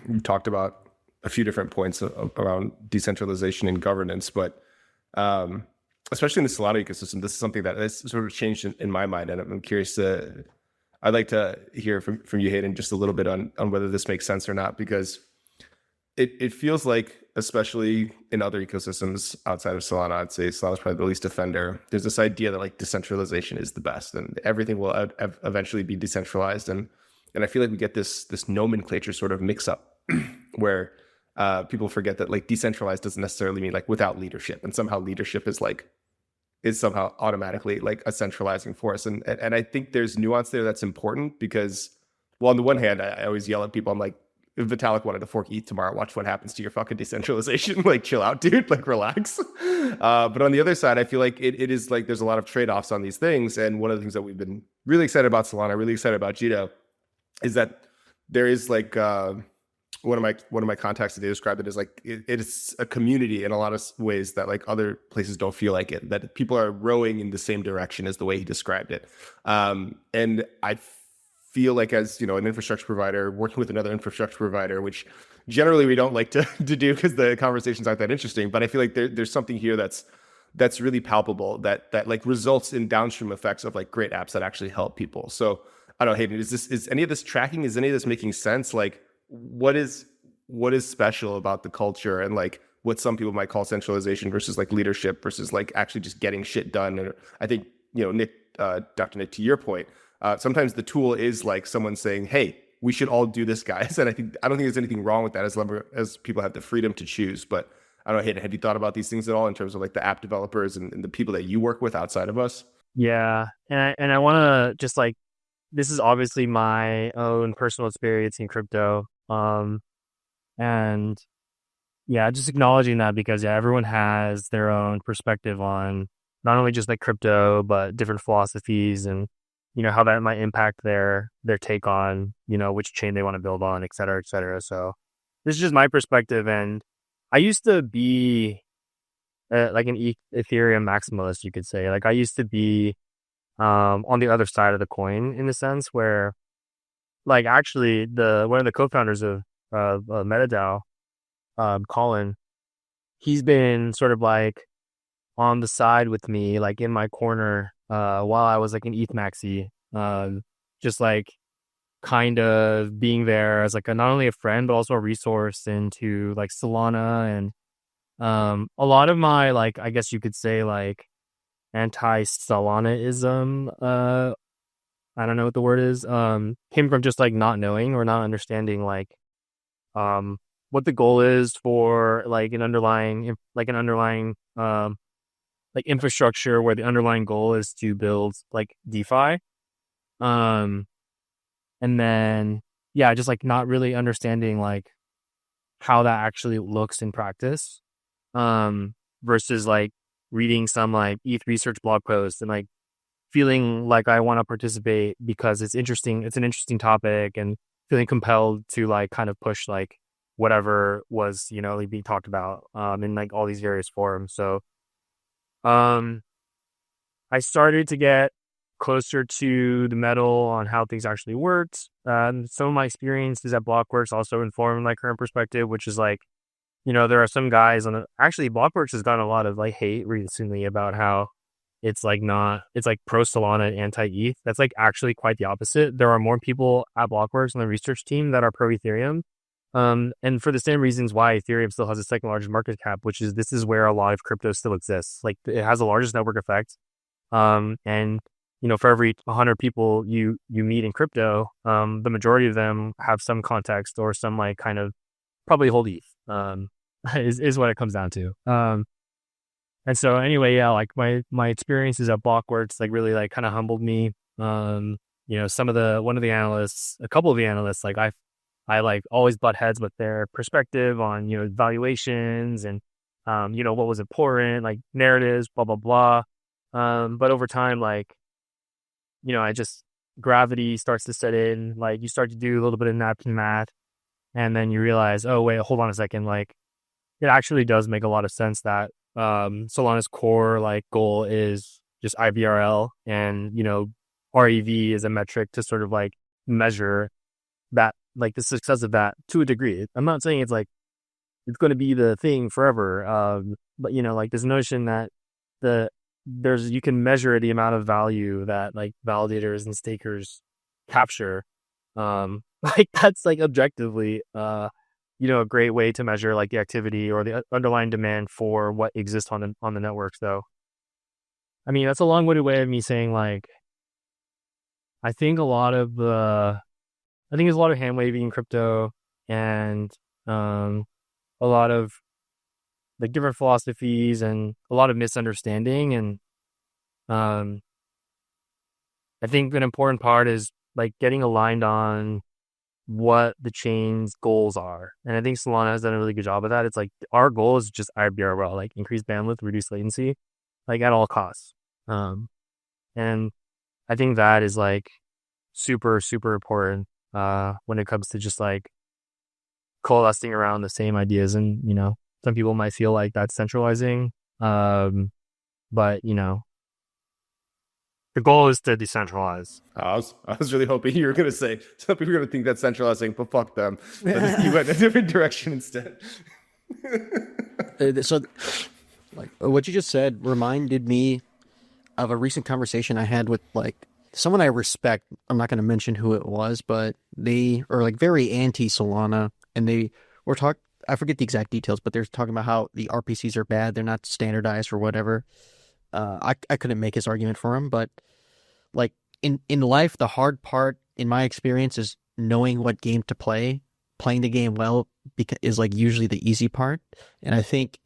We've talked about a few different points around decentralization and governance, but especially in the Solana ecosystem, this is something that has sort of changed in my mind, and I'm curious I'd like to hear from you, Hayden, just a little bit on whether this makes sense or not, because it feels like, especially in other ecosystems outside of Solana, I'd say Solana's probably the least offender. There's this idea that like decentralization is the best and everything will eventually be decentralized. And I feel like we get this nomenclature sort of mix up where people forget that like decentralized doesn't necessarily mean like without leadership, and somehow leadership is somehow automatically like a centralizing force. And I think there's nuance there that's important because, well, on the one hand, I always yell at people. I'm like, if Vitalik wanted to fork ETH tomorrow, watch what happens to your fucking decentralization. Like, chill out, dude. Like, relax. But on the other side, I feel like it is like there's a lot of trade-offs on these things. And one of the things that we've been really excited about Solana, really excited about Jito, is that there is like one of my contacts today described it as like it is a community in a lot of ways that like other places don't feel like it. That people are rowing in the same direction as the way he described it. And I feel like as an infrastructure provider working with another infrastructure provider, which generally we don't like to do because the conversations aren't that interesting, but I feel like there's something here that's really palpable that like results in downstream effects of like great apps that actually help people. So I don't know, Hayden, is any of this tracking, is any of this making sense? Like what is special about the culture and like what some people might call centralization versus like leadership versus like actually just getting shit done? And I think Dr. Nick, to your point, sometimes the tool is like someone saying, hey, we should all do this, guys. And I don't think there's anything wrong with that as people have the freedom to choose. But I don't know, Hayden, have you thought about these things at all in terms of like the app developers and the people that you work with outside of us? Yeah. And I want to just like, this is obviously my own personal experience in crypto. And yeah, just acknowledging that because everyone has their own perspective on not only just like crypto, but different philosophies and how that might impact their take on, which chain they want to build on, et cetera, et cetera. So this is just my perspective. And I used to be like an Ethereum maximalist, you could say. Like I used to be on the other side of the coin in the sense where like actually one of the co-founders of MetaDAO, Colin, he's been sort of like on the side with me, like in my corner, while I was like an ETH maxi, just like kind of being there as like not only a friend, but also a resource into like Solana. And a lot of my, like, I guess you could say like anti-Solanaism, I don't know what the word is, came from just like not knowing or not understanding like what the goal is for like an underlying like infrastructure where the underlying goal is to build like DeFi. And then, yeah, just like not really understanding like how that actually looks in practice, versus like reading some like ETH research blog posts and like feeling like I want to participate because it's interesting. It's an interesting topic and feeling compelled to like kind of push like whatever was, like being talked about in like all these various forums. So um I started to get closer to the metal on how things actually worked. Some of my experiences at Blockworks also informed my current perspective, which is like, there are some guys actually Blockworks has gotten a lot of like hate recently about how it's like pro Solana, anti ETH. That's like actually quite the opposite. There are more people at Blockworks on the research team that are pro Ethereum. And for the same reasons why Ethereum still has the second largest market cap, which is this is where a lot of crypto still exists. Like it has the largest network effect. And for every 100 people you meet in crypto, the majority of them have some context or some like kind of probably hold ETH. Is what it comes down to. And so anyway, yeah, like my experiences at Blockworks like really like kind of humbled me. A couple of the analysts, like I like always butt heads with their perspective on valuations and what was important, like narratives, blah blah blah. But over time, like I just gravity starts to set in. Like you start to do a little bit of napkin math, and then you realize, oh wait, hold on a second, like it actually does make a lot of sense that Solana's core like goal is just IBRL, and REV is a metric to sort of like measure that, like the success of that to a degree. I'm not saying it's like it's going to be the thing forever, but like this notion that you can measure the amount of value that like validators and stakers capture, like that's like objectively a great way to measure like the activity or the underlying demand for what exists on the network. So I mean, that's a long-winded way of me saying like I think there's a lot of hand waving in crypto, and a lot of like different philosophies and a lot of misunderstanding. And I think an important part is like getting aligned on what the chain's goals are. And I think Solana has done a really good job of that. It's like our goal is just IBRL, like increase bandwidth, reduce latency, like at all costs. And I think that is like super, super important when it comes to just like coalescing around the same ideas. And, some people might feel like that's centralizing. But, the goal is to decentralize. I was really hoping you were going to say some people are going to think that's centralizing, but fuck them. But you went a different direction instead. So, like what you just said reminded me of a recent conversation I had with like someone I respect. I'm not going to mention who it was, but they are like very anti Solana, and they were I forget the exact details, but they're talking about how the RPCs are bad. They're not standardized or whatever. I couldn't make his argument for him, but like in life, the hard part in my experience is knowing what game to play. Playing the game well is like usually the easy part. And I think,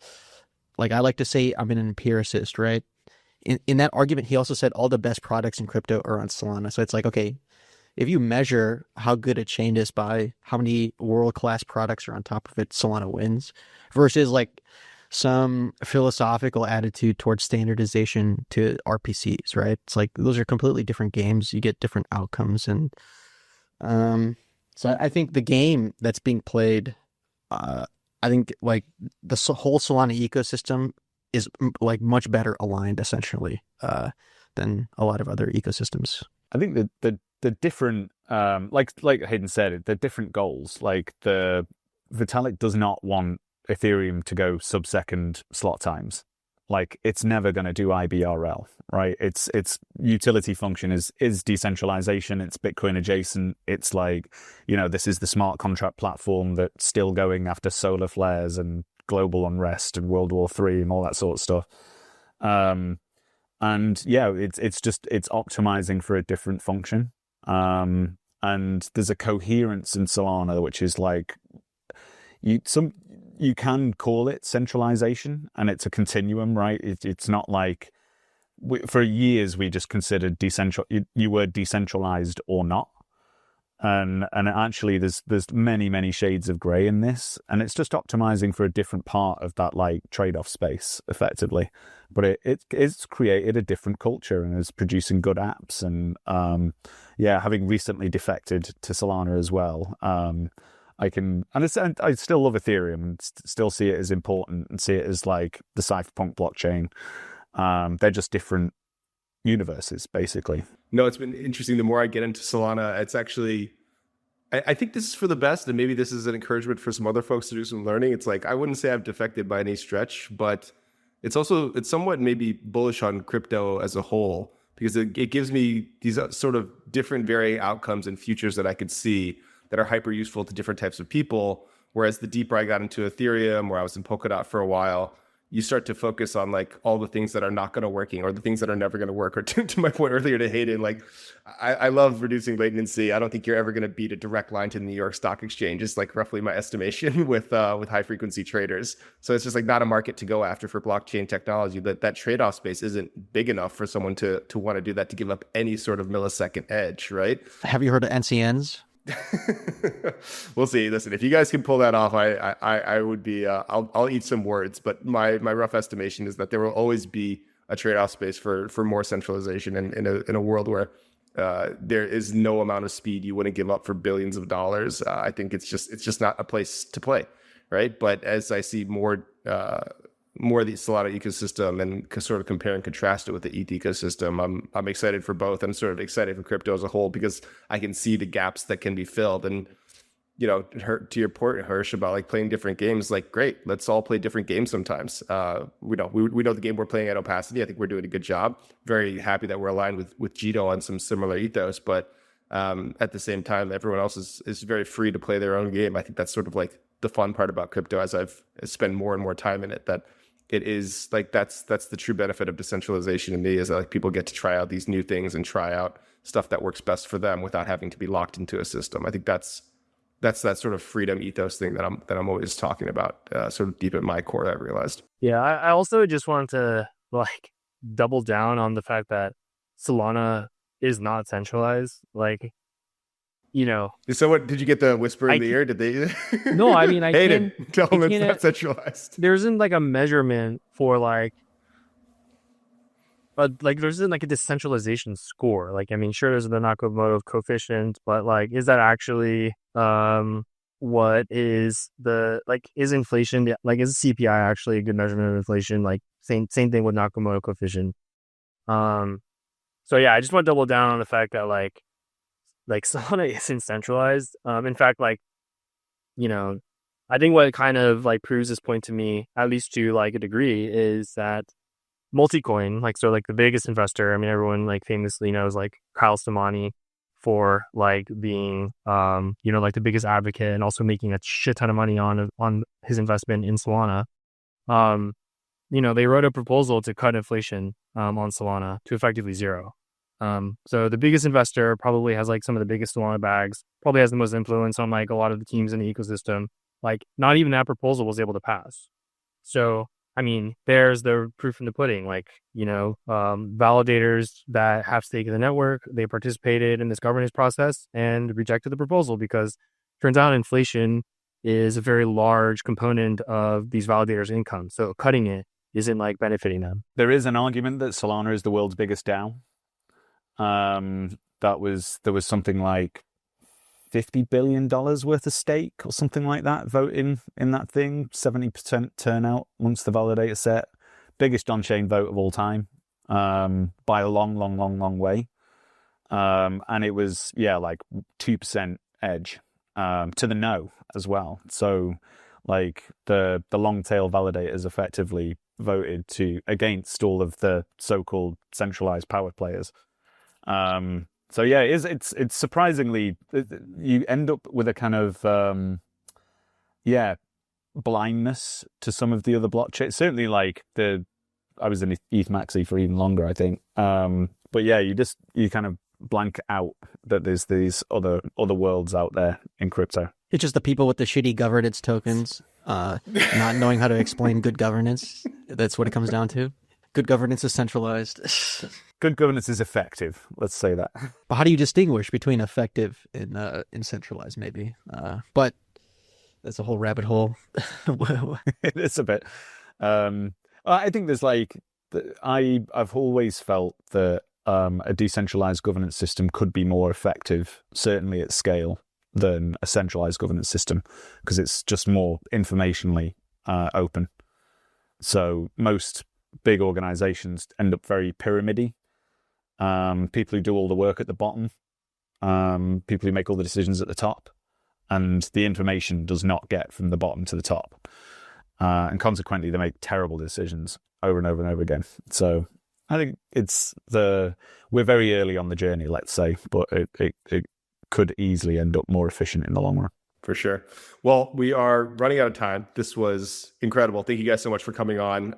like I like to say, I'm an empiricist, right? In that argument, he also said all the best products in crypto are on Solana. So it's like, okay, if you measure how good a chain is by how many world-class products are on top of it, Solana wins, versus like some philosophical attitude towards standardization to RPCs, right? It's like those are completely different games. You get different outcomes. And so I think the game that's being played, I think like the whole Solana ecosystem is like much better aligned essentially than a lot of other ecosystems. I think the different, like Hayden said, the different goals. Like the Vitalik does not want Ethereum to go sub-second slot times. Like it's never going to do IBRL, right? Its utility function is decentralization. It's Bitcoin adjacent. It's like, this is the smart contract platform that's still going after solar flares and global unrest and World War III and all that sort of stuff. And yeah, it's optimizing for a different function. And there's a coherence in Solana, which is like you can call it centralization, and it's a continuum, right? It's not like for years we just considered you were decentralized or not, and actually there's many shades of gray in this, and it's just optimizing for a different part of that like trade-off space effectively. But it's created a different culture and is producing good apps, and having recently defected to Solana as well, I still love Ethereum and still see it as important and see it as like the cypherpunk blockchain. They're just different universes, basically. No, it's been interesting. The more I get into Solana, it's actually, I think this is for the best, and maybe this is an encouragement for some other folks to do some learning. It's like, I wouldn't say I've defected by any stretch, but it's somewhat maybe bullish on crypto as a whole, because it gives me these sort of different varying outcomes and futures that I could see that are hyper useful to different types of people. Whereas the deeper I got into Ethereum, where I was in Polkadot for a while, you start to focus on like all the things that are not going to working or the things that are never going to work. Or to my point earlier to Hayden, like I love reducing latency. I don't think you're ever going to beat a direct line to the New York Stock Exchange. It's like roughly my estimation with high frequency traders. So it's just like not a market to go after for blockchain technology. That trade-off space isn't big enough for someone to want to do that, to give up any sort of millisecond edge, right? Have you heard of NCNs? We'll see. Listen, if you guys can pull that off, I would be. I'll eat some words, but my rough estimation is that there will always be a trade-off space for more centralization in a world where there is no amount of speed you wouldn't give up for billions of dollars. I think it's just not a place to play, right? But as I see more of the Solana ecosystem and sort of compare and contrast it with the ETH ecosystem, I'm excited for both. I'm sort of excited for crypto as a whole because I can see the gaps that can be filled. And, you know, to your point, Hersh, about like playing different games, like, great, let's all play different games sometimes. We know the game we're playing at Opacity. I think we're doing a good job. Very happy that we're aligned with Jito on some similar ethos, but at the same time, everyone else is very free to play their own game. I think that's sort of like the fun part about crypto as I've spent more and more time in it, that it is like that's the true benefit of decentralization to me, is that like people get to try out these new things and try out stuff that works best for them without having to be locked into a system. I think that's that sort of freedom ethos thing that I'm always talking about, sort of deep at my core, I've realized. Yeah, I also just wanted to like double down on the fact that Solana is not centralized. Like, you know. So what, did you get the whisper in the ear? Did they? No, I mean, Hayden, tell them it's not centralized. There isn't like a measurement for like there isn't like a decentralization score. Like, I mean, sure, there's the Nakamoto coefficient, but like, is that actually what is the, like, is inflation, like, is CPI actually a good measurement of inflation? Like, same thing with Nakamoto coefficient. So yeah, I just want to double down on the fact that like Solana isn't centralized. In fact, like, you know, I think what kind of like proves this point to me, at least to like a degree, is that Multicoin, like, so like the biggest investor, I mean, everyone like famously knows like Kyle Samani for like being, you know, like the biggest advocate and also making a shit ton of money on his investment in Solana. You know, they wrote a proposal to cut inflation on Solana to effectively zero. So the biggest investor probably has like some of the biggest Solana bags, probably has the most influence on like a lot of the teams in the ecosystem. Like, not even that proposal was able to pass. So, I mean, there's the proof in the pudding. Like, you know, validators that have stake in the network, they participated in this governance process and rejected the proposal because turns out inflation is a very large component of these validators' income. So cutting it isn't like benefiting them. There is an argument that Solana is the world's biggest DAO. There was something like $50 billion worth of stake or something like that voting in that thing, 70% turnout amongst the validator set, biggest on-chain vote of all time, by a long way. And it was, yeah, like 2% edge, to the no as well. So like the long tail validators effectively voted against all of the so-called centralized power players. So yeah, it's surprisingly, you end up with a kind of blindness to some of the other blockchains. Certainly, like I was in ETH Maxi for even longer, I think. But yeah, you kind of blank out that there's these other worlds out there in crypto. It's just the people with the shitty governance tokens, not knowing how to explain good governance. That's what it comes down to. Good governance is centralized. Good governance is effective. Let's say that. But how do you distinguish between effective and centralized? Maybe, but that's a whole rabbit hole. It is a bit. I think there's like I've always felt that a decentralized governance system could be more effective, certainly at scale. than a centralized governance system because it's just more informationally open. So most big organizations end up very pyramidy. People who do all the work at the bottom, people who make all the decisions at the top, and the information does not get from the bottom to the top. And consequently, they make terrible decisions over and over and over again. So I think we're very early on the journey, let's say, but it could easily end up more efficient in the long run. For sure. Well, we are running out of time. This was incredible. Thank you guys so much for coming on.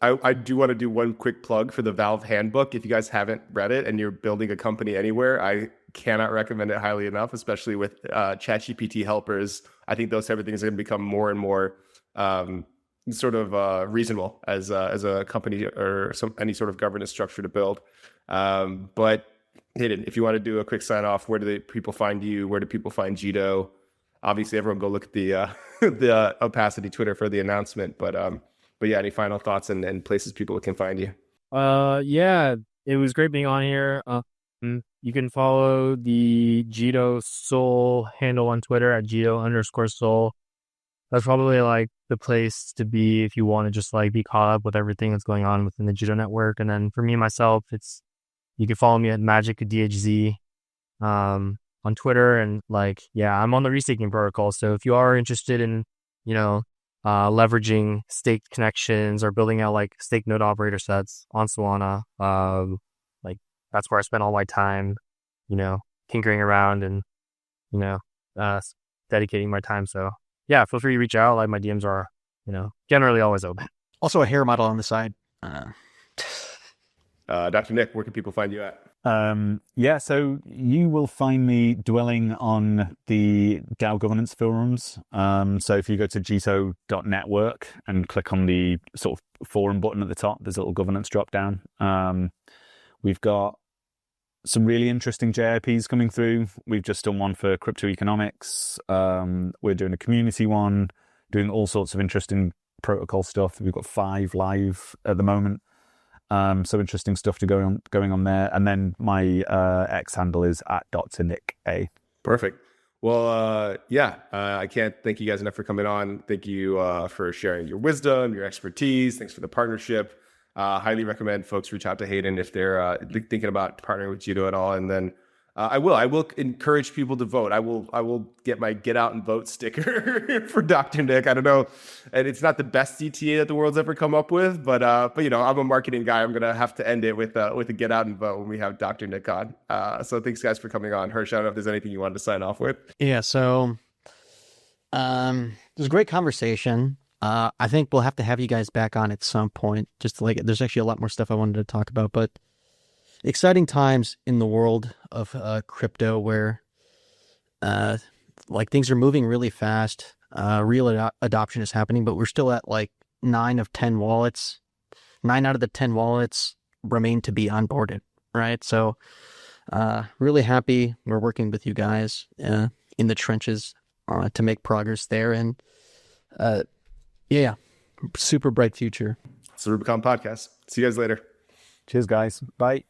I do want to do one quick plug for the Valve Handbook. If you guys haven't read it and you're building a company anywhere, I cannot recommend it highly enough, especially with ChatGPT helpers. I think those type of things are going to become more and more reasonable as a company or any sort of governance structure to build. But Hayden, if you want to do a quick sign off, where do people find you? Where do people find Jito? Obviously, everyone go look at the Opacity Twitter for the announcement. But yeah, any final thoughts and places people can find you? Yeah, it was great being on here. You can follow the Jito Soul handle on Twitter at Jito_Soul. That's probably like the place to be if you want to just like be caught up with everything that's going on within the Jito network. And then for me myself, you can follow me at MagicDHZ on Twitter, and I'm on the restaking protocol. So if you are interested in, leveraging staked connections or building out like stake node operator sets on Solana, that's where I spend all my time, tinkering around and, dedicating my time. So yeah, feel free to reach out. Like my DMs are, generally always open. Also a hair model on the side. Dr. Nick, where can people find you at? So you will find me dwelling on the DAO governance forums. So if you go to jito.network and click on the sort of forum button at the top, there's a little governance drop down. We've got some really interesting JIPs coming through. We've just done one for crypto economics. We're doing a community one, doing all sorts of interesting protocol stuff. We've got 5 live at the moment. So interesting stuff going on there. And then my X handle is at Dr. Nick A. Perfect. Well, I can't thank you guys enough for coming on. Thank you for sharing your wisdom, your expertise. Thanks for the partnership. Highly recommend folks reach out to Hayden if they're thinking about partnering with Jito at all. And then I will encourage people to vote. I will get my get out and vote sticker for Dr. Nick. I don't know, and it's not the best CTA that the world's ever come up with, but I'm a marketing guy. I'm gonna have to end it with a get out and vote when we have Dr. Nick on. So thanks guys for coming on. Hersh, I don't know if there's anything you wanted to sign off with. Yeah. So it was a great conversation. I think we'll have to have you guys back on at some point. There's actually a lot more stuff I wanted to talk about, but exciting times in the world of crypto where things are moving really fast. Real adoption is happening, but we're still at 9 of 10 wallets. 9 out of the 10 wallets remain to be onboarded, right? So really happy we're working with you guys in the trenches to make progress there. And super bright future. It's the Rubicon Podcast. See you guys later. Cheers, guys. Bye.